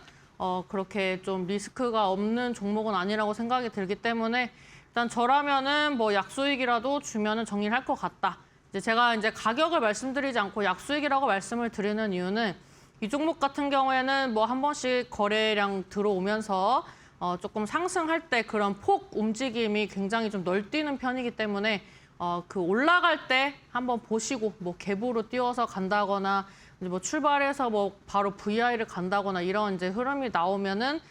그렇게 좀 리스크가 없는 종목은 아니라고 생각이 들기 때문에 일단 저라면은 뭐 약수익이라도 주면은 정리를 할 것 같다. 이제 제가 이제 가격을 말씀드리지 않고 약수익이라고 말씀을 드리는 이유는 이 종목 같은 경우에는 뭐 한 번씩 거래량 들어오면서 조금 상승할 때 그런 폭 움직임이 굉장히 좀 널뛰는 편이기 때문에 그 올라갈 때 한번 보시고 뭐 갭으로 띄워서 간다거나 뭐 출발해서 뭐 바로 VI를 간다거나 이런 이제 흐름이 나오면은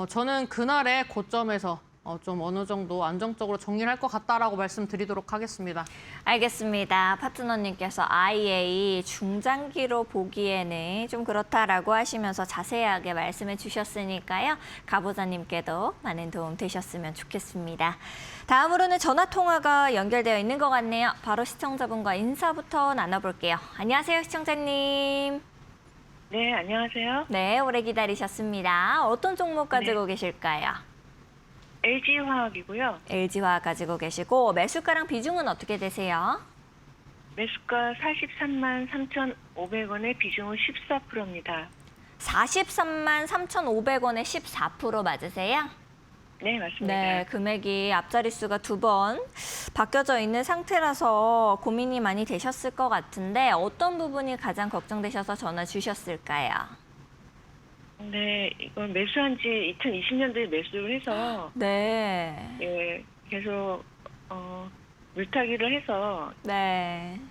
저는 그날의 고점에서 좀 어느 정도 안정적으로 정리를 할 것 같다라고 말씀드리도록 하겠습니다. 알겠습니다. 파트너님께서 IA 중장기로 보기에는 좀 그렇다라고 하시면서 자세하게 말씀해 주셨으니까요. 가보자님께도 많은 도움 되셨으면 좋겠습니다. 다음으로는 전화 통화가 연결되어 있는 것 같네요. 바로 시청자분과 인사부터 나눠볼게요. 안녕하세요, 시청자님. 네, 안녕하세요. 네, 오래 기다리셨습니다. 어떤 종목 가지고 계실까요? LG화학이고요. LG화학 가지고 계시고 매수가랑 비중은 어떻게 되세요? 매수가 43만 3,500원에 비중은 14%입니다. 43만 3,500원에 14% 맞으세요? 네, 맞습니다. 네, 금액이 앞자릿수가 2번 바뀌어져 있는 상태라서 고민이 많이 되셨을 것 같은데 어떤 부분이 가장 걱정되셔서 전화 주셨을까요? 네, 이건 매수한 지 2020년도에 매수를 해서 네, 예, 계속 물타기를 해서 네,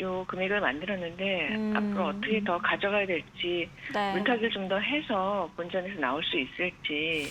요 금액을 만들었는데 앞으로 어떻게 더 가져가야 될지 네. 물타기를 좀 더 해서 본전에서 나올 수 있을지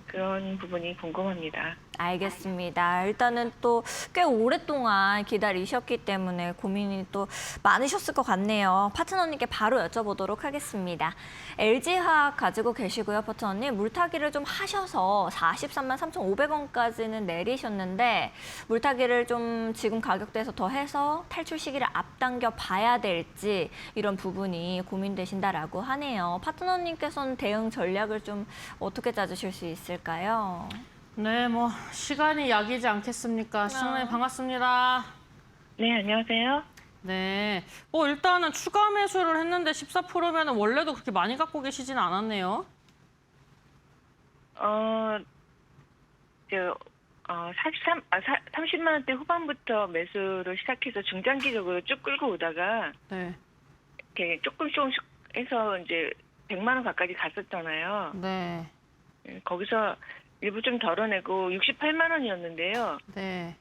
그런 부분이 궁금합니다. 알겠습니다. 일단은 또 꽤 오랫동안 기다리셨기 때문에 고민이 또 많으셨을 것 같네요. 파트너님께 바로 여쭤보도록 하겠습니다. LG화학 가지고 계시고요. 파트너님, 물타기를 좀 하셔서 43만 3,500원까지는 내리셨는데 물타기를 좀 지금 가격대에서 더 해서 탈출 시기를 앞당겨 봐야 될지 이런 부분이 고민되신다라고 하네요. 파트너님께서는 대응 전략을 좀 어떻게 짜주실 수 있을까요? 네, 뭐 시간이 약이지 않겠습니까? 시청자님 반갑습니다. 네, 안녕하세요. 네, 뭐 일단은 추가 매수를 했는데 14%면 원래도 그렇게 많이 갖고 계시진 않았네요. 30만 원대 후반부터 매수를 시작해서 중장기적으로 쭉 끌고 오다가 네, 이렇게 조금씩 해서 이제 100만 원 가까이 갔었잖아요. 네, 거기서 일부 좀 덜어내고 68만 원이었는데요. 네.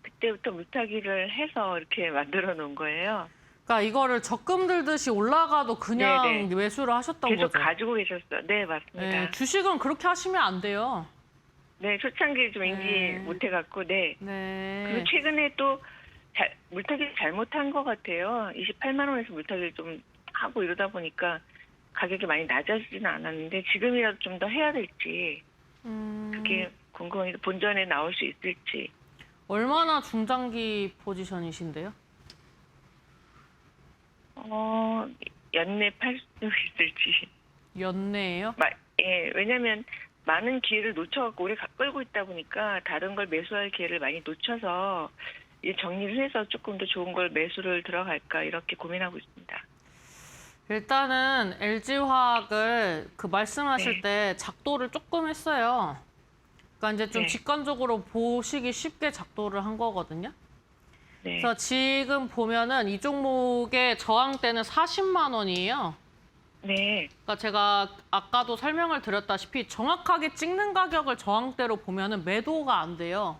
그때부터 물타기를 해서 이렇게 만들어 놓은 거예요. 그러니까 이거를 적금 들듯이 올라가도 그냥 네네. 매수를 하셨던 계속 거죠. 가지고 계셨어요. 네, 맞습니다. 네, 주식은 그렇게 하시면 안 돼요. 네, 초창기 좀 인지 네. 못해갖고, 네. 네. 그리고 최근에 또 물타기를 잘못한 것 같아요. 28만 원에서 물타기를 좀 하고 이러다 보니까 가격이 많이 낮아지지는 않았는데 지금이라도 좀 더 해야 될지 그게 궁금해요. 본전에 나올 수 있을지. 얼마나 중장기 포지션이신데요? 연내 팔 수 있을지. 연내예요? 예, 왜냐면 많은 기회를 놓쳐갖고 오래 끌고 있다 보니까 다른 걸 매수할 기회를 많이 놓쳐서 이제 정리를 해서 조금 더 좋은 걸 매수를 들어갈까 이렇게 고민하고 있습니다. 일단은 LG화학을 그 말씀하실 네. 때 작도를 조금 했어요. 그러니까 이제 좀 네. 직관적으로 보시기 쉽게 작도를 한 거거든요. 네. 그래서 지금 보면은 이 종목의 저항대는 40만 원이에요. 네. 그러니까 제가 아까도 설명을 드렸다시피 정확하게 찍는 가격을 저항대로 보면은 매도가 안 돼요.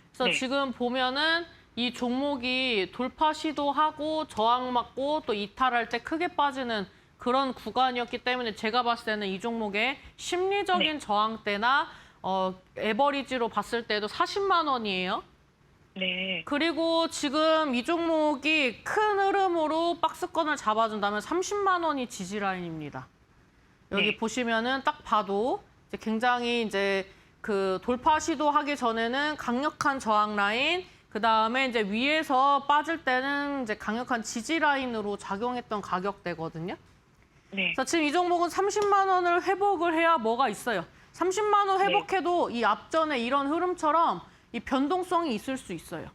그래서 네. 지금 보면은 이 종목이 돌파 시도하고 저항 맞고 또 이탈할 때 크게 빠지는 그런 구간이었기 때문에 제가 봤을 때는 이 종목의 심리적인 네. 저항대나 에버리지로 봤을 때도 40만 원이에요. 네. 그리고 지금 이 종목이 큰 흐름으로 박스권을 잡아준다면 30만 원이 지지 라인입니다. 여기 네. 보시면은 딱 봐도 이제 굉장히 이제 그 돌파 시도하기 전에는 강력한 저항 라인, 그 다음에 이제 위에서 빠질 때는 이제 강력한 지지 라인으로 작용했던 가격대거든요. 네. 그래서 지금 이 종목은 30만 원을 회복을 해야 뭐가 있어요. 30만 원 회복해도 이 앞전에 이런 흐름처럼 이 변동성이 있을 수 있어요.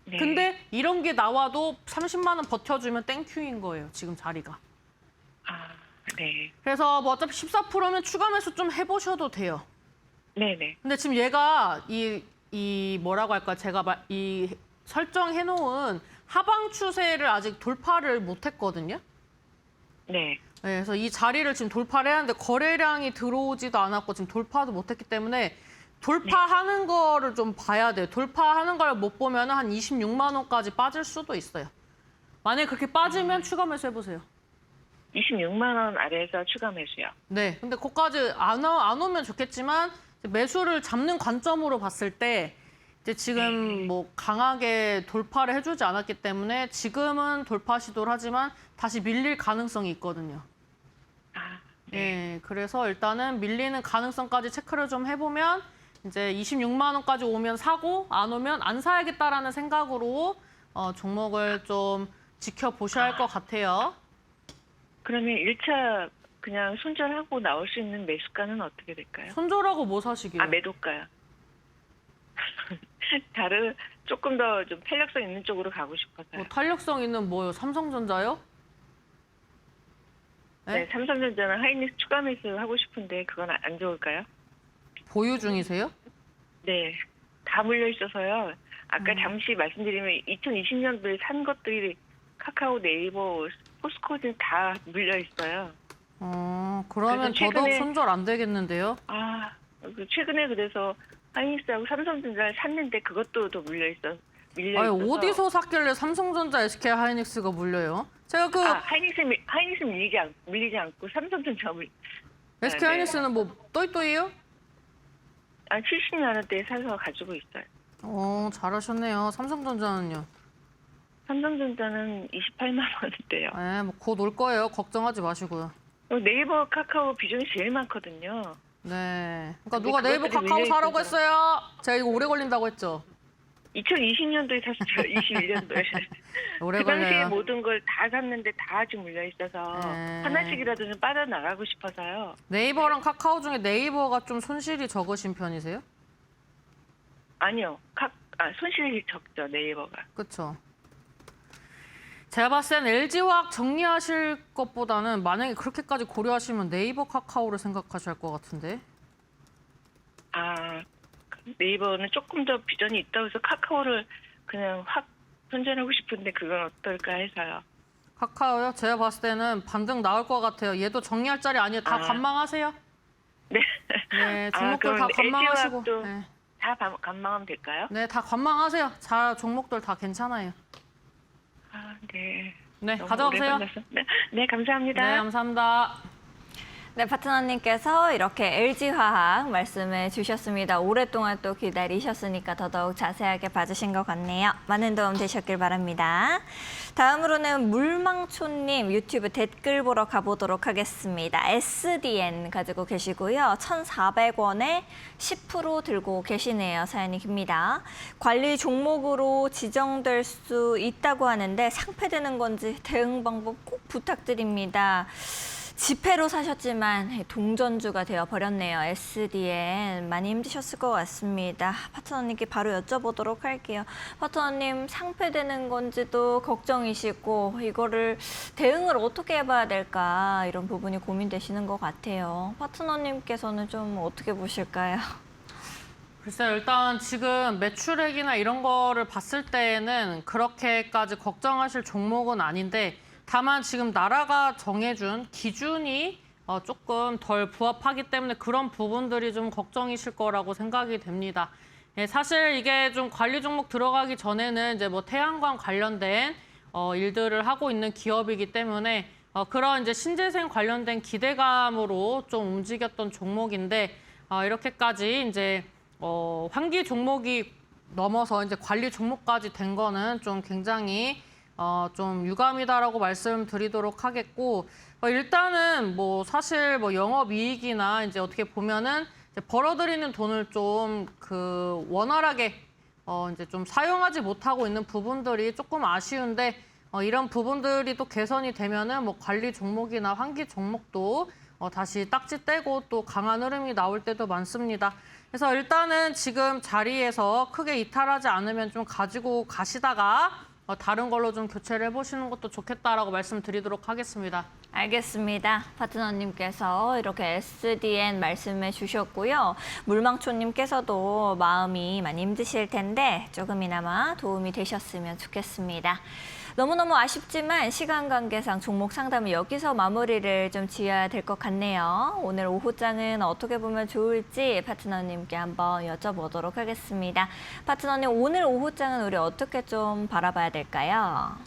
네. 근데 이런 게 나와도 30만 원 버텨주면 땡큐인 거예요, 지금 자리가. 네. 그래서 뭐 어차피 14%면 추가 매수 좀 해보셔도 돼요. 네네. 근데 지금 얘가 이 뭐라고 할까, 제가 이 설정해놓은 하방 추세를 아직 돌파를 못했거든요. 네. 네, 그래서 이 자리를 지금 돌파를 해야 하는데 거래량이 들어오지도 않았고 지금 돌파도 못했기 때문에 돌파하는 거를 좀 봐야 돼요. 돌파하는 걸 못 보면 한 26만 원까지 빠질 수도 있어요. 만약에 그렇게 빠지면 추가 매수 해보세요. 26만 원 아래에서 추가 매수요. 네, 근데 거기까지 안 오면 좋겠지만 매수를 잡는 관점으로 봤을 때 이제 지금 뭐 강하게 돌파를 해주지 않았기 때문에 지금은 돌파 시도를 하지만 다시 밀릴 가능성이 있거든요. 네, 그래서 일단은 밀리는 가능성까지 체크를 좀 해보면 이제 26만 원까지 오면 사고 안 오면 안 사야겠다라는 생각으로 종목을 좀 지켜보셔야 할 것 같아요. 그러면 1차 그냥 손절하고 나올 수 있는 매수가는 어떻게 될까요? 손절하고 뭐 사시게요? 매도가요. 다른 조금 더 좀 탄력성 있는 쪽으로 가고 싶어서요. 뭐 탄력성 있는 뭐요? 삼성전자요? 네, 네? 삼성전자는 하이닉스 추가 매수 하고 싶은데 그건 안 좋을까요? 보유 중이세요? 네, 다 물려 있어서요. 아까 잠시 말씀드리면 2020년도에 산 것들이 카카오, 네이버, 포스코는 다 물려 있어요. 그러면 그래서 최근에- 더더욱 손절 안 되겠는데요? 최근에 그래서 하이닉스하고 삼성전자를 샀는데 그것도 더 물려 있어서. 아니, 어디서 샀길래 삼성전자, SK 하이닉스가 물려요? 제가 그 하이닉스 밀리지 않고 삼성전자 SK 네. 하이닉스는 뭐 또이또이요? 70만 원대에 사서 가지고 있어요. 잘하셨네요. 삼성전자는요? 삼성전자는 28만 원대요. 네, 뭐 곧 올 거예요. 걱정하지 마시고요. 네이버, 카카오 비중이 제일 많거든요. 네. 그러니까 근데 누가 네이버 그것들이 카카오 사라고 밀려 했어요? 제가 이거 오래 걸린다고 했죠? 2020년도에 샀어요. 21년도에. 오래 그 당시에 걸려요. 모든 걸 다 샀는데 다 지금 물려 있어서 네. 하나씩이라도 좀 빠져나가고 싶어서요. 네이버랑 카카오 중에 네이버가 좀 손실이 적으신 편이세요? 아니요. 손실이 적죠, 네이버가. 그렇죠. 제가 봤을 땐 LG화학 정리하실 것보다는 만약에 그렇게까지 고려하시면 네이버 카카오를 생각하셔야 할 것 같은데. 네이버는 조금 더 비전이 있다고 해서 카카오를 그냥 확 선전하고 싶은데 그건 어떨까 해서요. 카카오요? 제가 봤을 때는 반등 나올 것 같아요. 얘도 정리할 자리 아니에요. 다 관망하세요. 네. 네, 종목들 그럼 다 관망하시고. LG화학도 네. 다 관망하면 될까요? 네, 다 관망하세요. 종목들 다 괜찮아요. 네. 네, 너무 가져가세요. 오래 걸려서. 네, 감사합니다. 네, 감사합니다. 네, 파트너님께서 이렇게 LG화학 말씀해 주셨습니다. 오랫동안 또 기다리셨으니까 더더욱 자세하게 봐주신 것 같네요. 많은 도움 되셨길 바랍니다. 다음으로는 물망초님 유튜브 댓글 보러 가보도록 하겠습니다. SDN 가지고 계시고요. 1,400원에 10% 들고 계시네요. 사연이 깁니다. 관리 종목으로 지정될 수 있다고 하는데 상폐되는 건지 대응 방법 꼭 부탁드립니다. 지폐로 사셨지만 동전주가 되어버렸네요. SDN 많이 힘드셨을 것 같습니다. 파트너님께 바로 여쭤보도록 할게요. 파트너님 상폐되는 건지도 걱정이시고 이거를 대응을 어떻게 해봐야 될까 이런 부분이 고민되시는 것 같아요. 파트너님께서는 좀 어떻게 보실까요? 글쎄요, 일단 지금 매출액이나 이런 거를 봤을 때에는 그렇게까지 걱정하실 종목은 아닌데 다만 지금 나라가 정해준 기준이 조금 덜 부합하기 때문에 그런 부분들이 좀 걱정이실 거라고 생각이 됩니다. 예, 사실 이게 좀 관리 종목 들어가기 전에는 이제 뭐 태양광 관련된 일들을 하고 있는 기업이기 때문에 그런 이제 신재생 관련된 기대감으로 좀 움직였던 종목인데 이렇게까지 이제 환기 종목이 넘어서 이제 관리 종목까지 된 거는 좀 굉장히 좀 유감이다라고 말씀드리도록 하겠고 일단은 뭐 사실 뭐 영업이익이나 이제 어떻게 보면은 이제 벌어들이는 돈을 좀 그 원활하게 이제 좀 사용하지 못하고 있는 부분들이 조금 아쉬운데 이런 부분들이 또 개선이 되면은 뭐 관리 종목이나 환기 종목도 다시 딱지 떼고 또 강한 흐름이 나올 때도 많습니다. 그래서 일단은 지금 자리에서 크게 이탈하지 않으면 좀 가지고 가시다가 다른 걸로 좀 교체를 해보시는 것도 좋겠다라고 말씀드리도록 하겠습니다. 알겠습니다. 파트너님께서 이렇게 SDN 말씀해 주셨고요. 물망초님께서도 마음이 많이 힘드실 텐데 조금이나마 도움이 되셨으면 좋겠습니다. 너무너무 아쉽지만 시간 관계상 종목 상담을 여기서 마무리를 좀 지어야 될 것 같네요. 오늘 오후장은 어떻게 보면 좋을지 파트너님께 한번 여쭤보도록 하겠습니다. 파트너님, 오늘 오후장은 우리 어떻게 좀 바라봐야 될까요?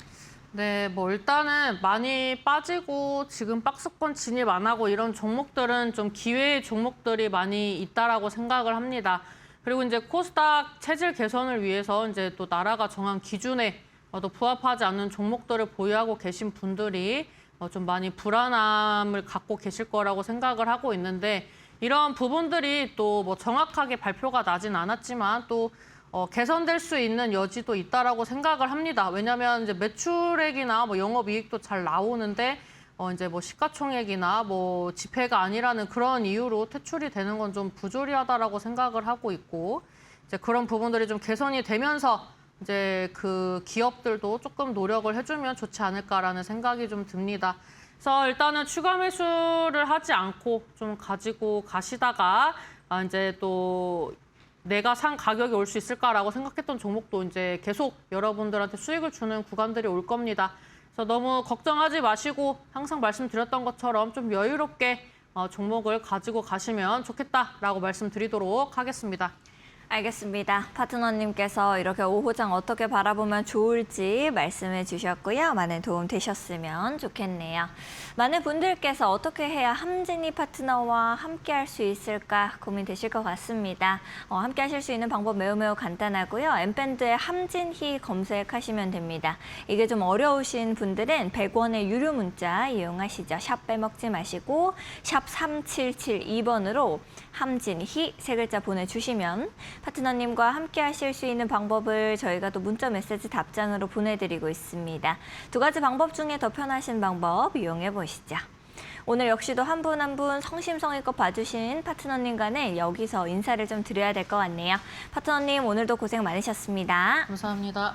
네, 뭐 일단은 많이 빠지고 지금 박스권 진입 안 하고 이런 종목들은 좀 기회의 종목들이 많이 있다라고 생각을 합니다. 그리고 이제 코스닥 체질 개선을 위해서 이제 또 나라가 정한 기준에 또 부합하지 않는 종목들을 보유하고 계신 분들이 좀 많이 불안함을 갖고 계실 거라고 생각을 하고 있는데 이런 부분들이 또 뭐 정확하게 발표가 나진 않았지만 또 개선될 수 있는 여지도 있다라고 생각을 합니다. 왜냐하면 이제 매출액이나 뭐 영업이익도 잘 나오는데 이제 뭐 시가총액이나 뭐 지폐가 아니라는 그런 이유로 퇴출이 되는 건 좀 부조리하다라고 생각을 하고 있고 이제 그런 부분들이 좀 개선이 되면서 이제 그 기업들도 조금 노력을 해주면 좋지 않을까라는 생각이 좀 듭니다. 그래서 일단은 추가 매수를 하지 않고 좀 가지고 가시다가 이제 또 내가 산 가격이 올 수 있을까라고 생각했던 종목도 이제 계속 여러분들한테 수익을 주는 구간들이 올 겁니다. 그래서 너무 걱정하지 마시고 항상 말씀드렸던 것처럼 좀 여유롭게 종목을 가지고 가시면 좋겠다라고 말씀드리도록 하겠습니다. 알겠습니다. 파트너님께서 이렇게 오후장 어떻게 바라보면 좋을지 말씀해 주셨고요. 많은 도움 되셨으면 좋겠네요. 많은 분들께서 어떻게 해야 함진이 파트너와 함께 할 수 있을까 고민되실 것 같습니다. 함께 하실 수 있는 방법 매우 간단하고요. 엠밴드에 함진희 검색하시면 됩니다. 이게 좀 어려우신 분들은 100원의 유료 문자 이용하시죠. 샵 빼먹지 마시고 샵 3772번으로 함진희 세 글자 보내주시면 파트너님과 함께 하실 수 있는 방법을 저희가 또 문자 메시지 답장으로 보내드리고 있습니다. 두 가지 방법 중에 더 편하신 방법 이용해 보시죠. 오늘 역시도 한 분 한 분 성심성의껏 봐주신 파트너님과는 여기서 인사를 좀 드려야 될 것 같네요. 파트너님 오늘도 고생 많으셨습니다. 감사합니다.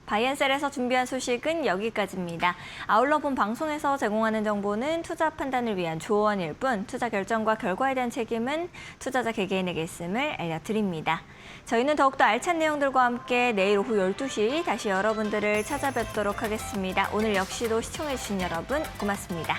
바이앤셀에서 준비한 소식은 여기까지입니다. 아울러 본 방송에서 제공하는 정보는 투자 판단을 위한 조언일 뿐 투자 결정과 결과에 대한 책임은 투자자 개개인에게 있음을 알려드립니다. 저희는 더욱더 알찬 내용들과 함께 내일 오후 12시 다시 여러분들을 찾아뵙도록 하겠습니다. 오늘 역시도 시청해주신 여러분 고맙습니다.